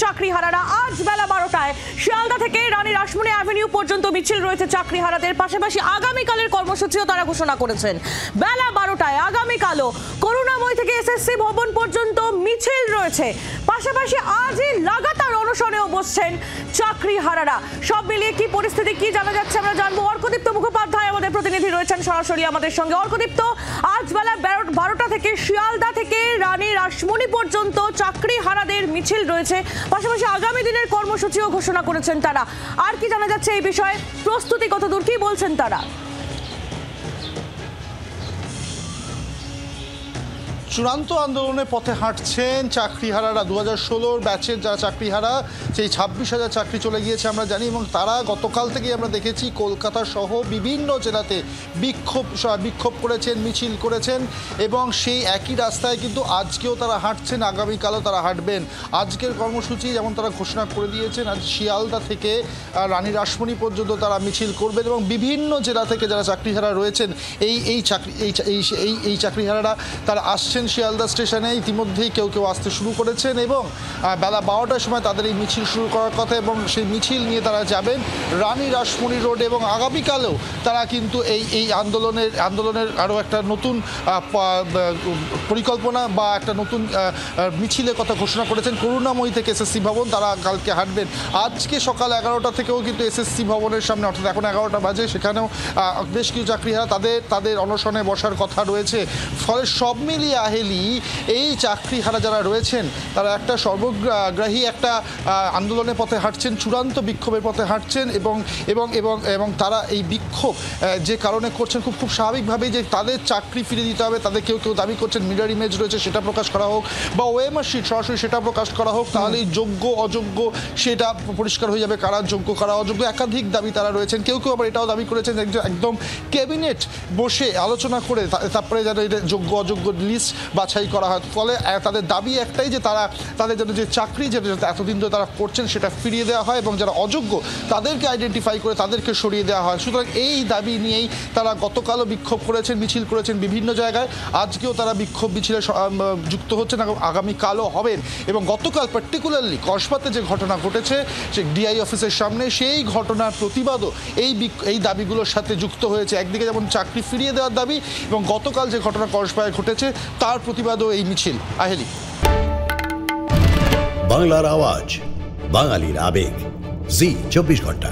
চাকরিহারারা আজ বেলা 12টায় শিয়ালদা থেকে রানী রাসমণি অ্যাভিনিউ পর্যন্ত মিছিল রয়েছে চাকরিহারাদের। পাশাপাশি আগামীকালের কর্মসূচিও তারা ঘোষণা করেছেন। বেলা 12টায় আগামীকালও করুণাময়ী থেকে এসএসসি ভবন পর্যন্ত মিছিল রয়েছে। পাশাপাশি আজই লাগাতার অনশনেও বসছেন চাকরিহারারা। সব মিলিয়ে কি পরিস্থিতি, কি জানা যাচ্ছে আমরা জানবো। অর্কদীপ্ত মুখোপাধ্যায় আমাদের প্রতিনিধি রয়েছেন সরাসরি আমাদের সঙ্গে। অর্কদীপ্ত, আজ বেলা 12টা থেকে শিয়ালদা থেকে রানী রাসমণি পর্যন্ত চাকরিহারাদের মিছিল রয়েছে। পাশাপাশি আগামী দিনের কর্মসূচিও ঘোষণা করেছেন তারা। আর কি জানা যাচ্ছে এই বিষয়ে, প্রস্তুতি কতদূর, কি বলছেন তারা? চূড়ান্ত আন্দোলনের পথে হাঁটছেন চাকরিহারারা। 2016 ব্যাচের যারা চাকরিহারা, সেই 26,000 চাকরি চলে গিয়েছে আমরা জানি, এবং তারা গতকাল থেকেই আমরা দেখেছি কলকাতা সহ বিভিন্ন জেলাতে বিক্ষোভ করেছেন, মিছিল করেছেন, এবং সেই একই রাস্তায় কিন্তু আজকেও তারা হাঁটছেন, আগামীকালও তারা হাঁটবেন। আজকের কর্মসূচি যেমন তারা ঘোষণা করে দিয়েছেন, আজ শিয়ালদা থেকে রানী রাসমণি পর্যন্ত তারা মিছিল করবেন, এবং বিভিন্ন জেলা থেকে যারা চাকরিহারা রয়েছেন এই চাকরিহারারা তারা আসছেন শিয়ালদা স্টেশনে। ইতিমধ্যেই কেউ কেউ আসতে শুরু করেছেন, এবং বেলা 12টার সময় তাদের এই মিছিল শুরু করার কথা, এবং সেই মিছিল নিয়ে তারা যাবেন রানী রাসমণি রোড। এবং আগামীকালেও তারা কিন্তু এই আন্দোলনের আরও একটা নতুন পরিকল্পনা বা একটা নতুন মিছিলের কথা ঘোষণা করেছেন। করুণাময়ী থেকে এসএসসি ভবন তারা কালকে হাঁটবেন। আজকে সকাল 11টা থেকেও কিন্তু এসএসসি ভবনের সামনে, অর্থাৎ এখন 11টা বাজে, সেখানেও বেশ কিছু চাকরিহারা তাদের অনশনে বসার কথা রয়েছে। ফলে সব মিলিয়ে এই চাকরিহারা যারা রয়েছেন তারা একটা সর্বগ্রাহী একটা আন্দোলনের পথে হাঁটছেন, চূড়ান্ত বিক্ষোভের পথে হাঁটছেন, এবং তারা এই বিক্ষোভ যে কারণে করছেন খুব স্বাভাবিকভাবেই যে তাদের চাকরি ফিরে দিতে হবে। তাদের কেউ দাবি করছেন মিরর ইমেজ রয়েছে সেটা প্রকাশ করা হোক, বা ওএমআর শিট সরাসরি সেটা প্রকাশ করা হোক, তাহলেই যোগ্য অযোগ্য সেটা পরিষ্কার হয়ে যাবে, কারা যোগ্য কারা অযোগ্য। একাধিক দাবি তারা রয়েছেন। কেউ আবার এটাও দাবি করেছেন একদম ক্যাবিনেট বসে আলোচনা করে তারপরে যেন এটা যোগ্য অযোগ্য লিস্ট বাছাই করা হয়। ফলে তাদের দাবি একটাই যে তাদের যেন যে চাকরি যেটা এতদিন ধরে তারা করছেন সেটা ফিরিয়ে দেওয়া হয়, এবং যারা অযোগ্য তাদেরকে আইডেন্টিফাই করে তাদেরকে সরিয়ে দেওয়া হয়। সুতরাং এই দাবি নিয়েই তারা গতকালও বিক্ষোভ করেছেন, মিছিল করেছেন বিভিন্ন জায়গায়। আজকেও তারা বিক্ষোভ মিছিলে যুক্ত হচ্ছেন, আগামীকালও হবেন। এবং গতকাল পার্টিকুলারলি কসবাতে যে ঘটনা ঘটেছে সে ডিআই অফিসের সামনে, সেই ঘটনার প্রতিবাদও এই দাবিগুলোর সাথে যুক্ত হয়েছে। একদিকে যেমন চাকরি ফিরিয়ে দেওয়ার দাবি, এবং গতকাল যে ঘটনা কসবায় ঘটেছে তার প্রতিবাদও এই মিছিল। আহেলি, বাংলার আওয়াজ, বাঙালির আবেগ, জি 24 ঘন্টা।